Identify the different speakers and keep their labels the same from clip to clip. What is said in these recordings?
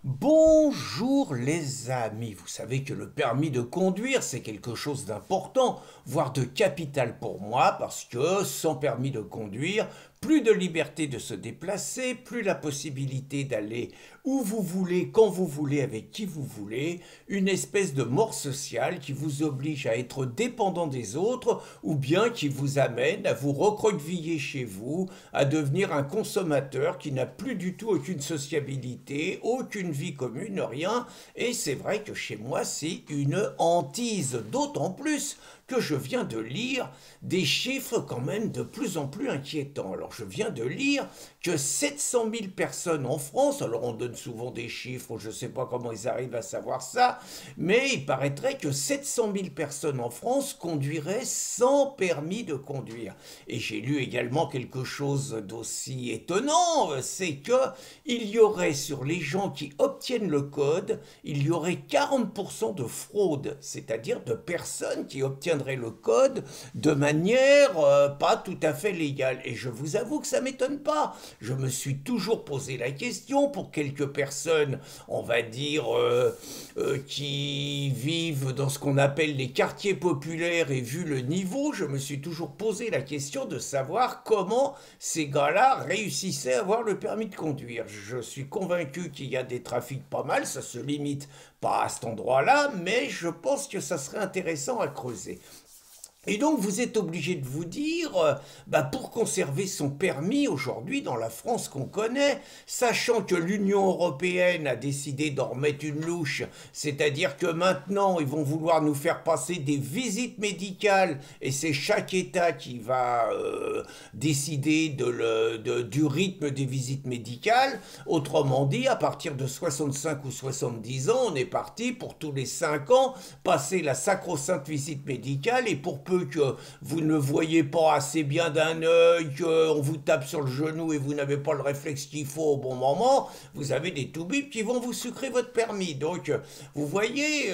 Speaker 1: Bonjour les amis, vous savez que le permis de conduire c'est quelque chose d'important, voire de capital pour moi, parce que sans permis de conduire, plus de liberté de se déplacer, plus la possibilité d'aller où vous voulez, quand vous voulez, avec qui vous voulez, une espèce de mort sociale qui vous oblige à être dépendant des autres ou bien qui vous amène à vous recroqueviller chez vous, à devenir un consommateur qui n'a plus du tout aucune sociabilité, aucune vie commune, rien. Et c'est vrai que chez moi c'est une hantise, d'autant plus que je viens de lire des chiffres quand même de plus en plus inquiétants. Alors je viens de lire que 700 000 personnes en France, alors on donne souvent des chiffres, je ne sais pas comment ils arrivent à savoir ça, mais il paraîtrait que 700 000 personnes en France conduiraient sans permis de conduire. Et j'ai lu également quelque chose d'aussi étonnant, c'est que il y aurait sur les gens qui obtiennent le code, il y aurait 40% de fraude, c'est-à-dire de personnes qui obtiendraient le code de manière pas tout à fait légale. Et je vous avoue que ça m'étonne pas. Je me suis toujours posé la question pour quelques personnes, on va dire, qui vivent dans ce qu'on appelle les quartiers populaires et vu le niveau, je me suis toujours posé la question de savoir comment ces gars-là réussissaient à avoir le permis de conduire. Je suis convaincu qu'il y a des trafics pas mal, ça se limite pas à cet endroit-là, mais je pense que ça serait intéressant à creuser. Et donc vous êtes obligé de vous dire, pour conserver son permis aujourd'hui dans la France qu'on connaît, sachant que l'Union européenne a décidé d'en remettre une louche, c'est-à-dire que maintenant ils vont vouloir nous faire passer des visites médicales et c'est chaque État qui va décider du rythme des visites médicales. Autrement dit, à partir de 65 ou 70 ans, on est parti pour tous les 5 ans passer la sacro-sainte visite médicale et pour peu que vous ne voyez pas assez bien d'un œil, qu'on vous tape sur le genou et vous n'avez pas le réflexe qu'il faut au bon moment, vous avez des toubibs qui vont vous sucrer votre permis. Donc, vous voyez,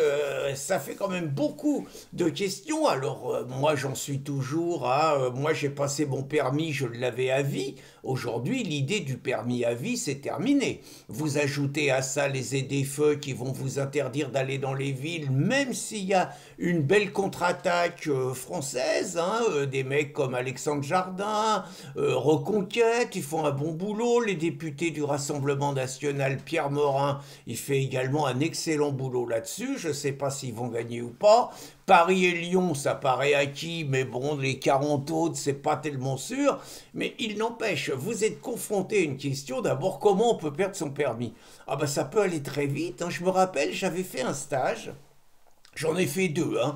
Speaker 1: ça fait quand même beaucoup de questions. Alors, moi, j'en suis toujours à... moi, j'ai passé mon permis, je l'avais à vie. Aujourd'hui, l'idée du permis à vie, c'est terminé. Vous ajoutez à ça les aides-feux qui vont vous interdire d'aller dans les villes, même s'il y a une belle contre-attaque française, hein, des mecs comme Alexandre Jardin, Reconquête, ils font un bon boulot, les députés du Rassemblement national, Pierre Morin, il fait également un excellent boulot là-dessus, je ne sais pas s'ils vont gagner ou pas. Paris et Lyon, ça paraît acquis, mais bon, les 40 autres, c'est pas tellement sûr. Mais il n'empêche, vous êtes confronté à une question, d'abord, comment on peut perdre son permis? Ah ben ça peut aller très vite, hein. Je me rappelle, j'avais fait un stage. J'en ai fait deux, hein.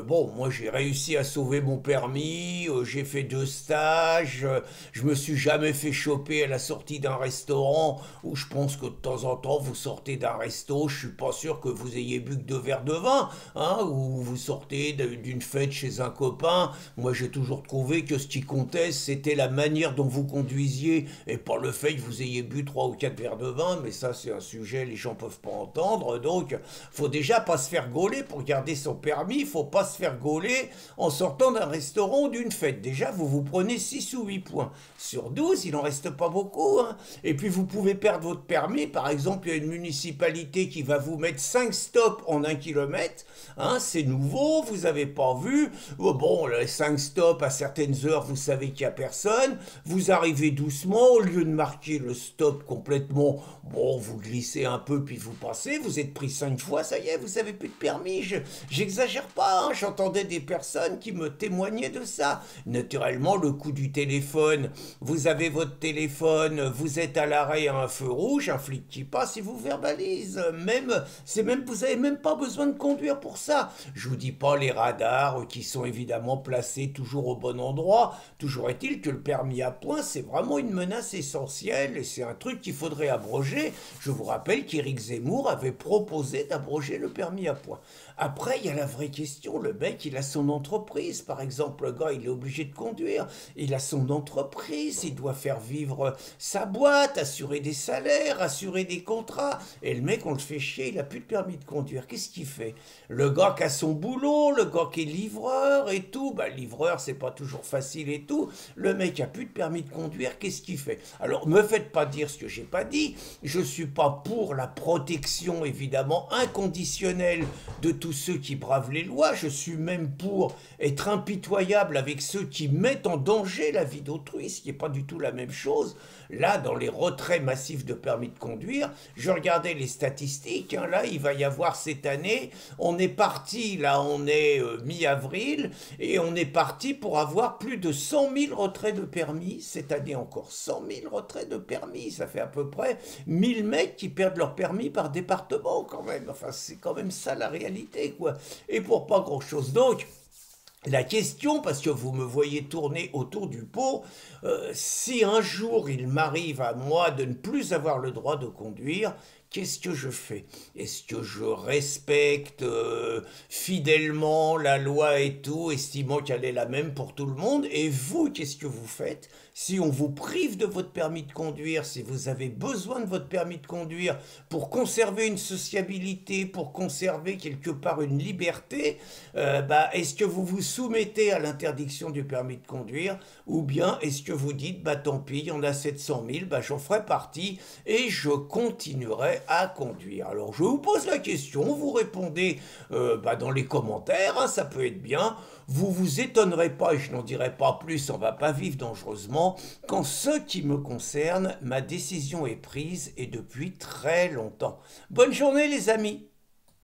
Speaker 1: Bon, moi j'ai réussi à sauver mon permis, j'ai fait 2 stages, je me suis jamais fait choper à la sortie d'un restaurant où je pense que de temps en temps vous sortez d'un resto, je suis pas sûr que vous ayez bu que 2 verres de vin, hein, ou vous sortez d'une fête chez un copain. Moi j'ai toujours trouvé que ce qui comptait c'était la manière dont vous conduisiez et pas le fait que vous ayez bu 3 ou 4 verres de vin, mais ça c'est un sujet les gens peuvent pas entendre, donc faut déjà pas se faire gauler pour garder son permis, il faut pas se faire gauler en sortant d'un restaurant ou d'une fête. Déjà, vous vous prenez 6 ou 8 points. Sur 12, il n'en reste pas beaucoup, hein. Et puis, vous pouvez perdre votre permis. Par exemple, il y a une municipalité qui va vous mettre 5 stops en 1 kilomètre. Hein, c'est nouveau, vous n'avez pas vu. Bon, les 5 stops à certaines heures, vous savez qu'il n'y a personne. Vous arrivez doucement, au lieu de marquer le stop complètement, bon, vous glissez un peu, puis vous passez. Vous êtes pris 5 fois, ça y est, vous n'avez plus de permis. J'exagère pas, hein, j'entendais des personnes qui me témoignaient de ça. Naturellement, le coût du téléphone, vous avez votre téléphone, vous êtes à l'arrêt à un feu rouge, un flic qui passe et vous verbalise. Vous n'avez même pas besoin de conduire pour ça. Je vous dis pas les radars qui sont évidemment placés toujours au bon endroit. Toujours est-il que le permis à points, c'est vraiment une menace essentielle et c'est un truc qu'il faudrait abroger. Je vous rappelle qu'Éric Zemmour avait proposé d'abroger le permis à points. Après, il y a la vraie question, le mec, il a son entreprise, par exemple, le gars, il est obligé de conduire, il a son entreprise, il doit faire vivre sa boîte, assurer des salaires, assurer des contrats, et le mec, on le fait chier, il a plus de permis de conduire, qu'est-ce qu'il fait? Le gars qui a son boulot, le gars qui est livreur et tout, bah livreur, c'est pas toujours facile et tout, le mec a plus de permis de conduire, qu'est-ce qu'il fait? Alors, me faites pas dire ce que j'ai pas dit, je suis pas pour la protection, évidemment, inconditionnelle de tous ceux qui bravent les lois, je suis même pour être impitoyable avec ceux qui mettent en danger la vie d'autrui, ce qui n'est pas du tout la même chose. Là, dans les retraits massifs de permis de conduire, je regardais les statistiques, hein, là, il va y avoir cette année, on est parti, là, on est mi-avril, et on est parti pour avoir plus de 100 000 retraits de permis, cette année encore 100 000 retraits de permis, ça fait à peu près 1000 mecs qui perdent leur permis par département quand même, enfin c'est quand même ça la réalité quoi, et pour pas grand chose donc. La question, parce que vous me voyez tourner autour du pot, si un jour il m'arrive à moi de ne plus avoir le droit de conduire, qu'est-ce que je fais? Est-ce que je respecte fidèlement la loi et tout, estimant qu'elle est la même pour tout le monde? Et vous, qu'est-ce que vous faites? Si on vous prive de votre permis de conduire, si vous avez besoin de votre permis de conduire pour conserver une sociabilité, pour conserver quelque part une liberté, est-ce que vous vous soumettez à l'interdiction du permis de conduire ou bien est-ce que vous dites, bah tant pis, il y en a 700 000, bah j'en ferai partie et je continuerai à conduire. Alors je vous pose la question, vous répondez dans les commentaires, hein, ça peut être bien. Vous vous étonnerez pas, et je n'en dirai pas plus, on va pas vivre dangereusement, qu'en ce qui me concerne, ma décision est prise et depuis très longtemps. Bonne journée les amis!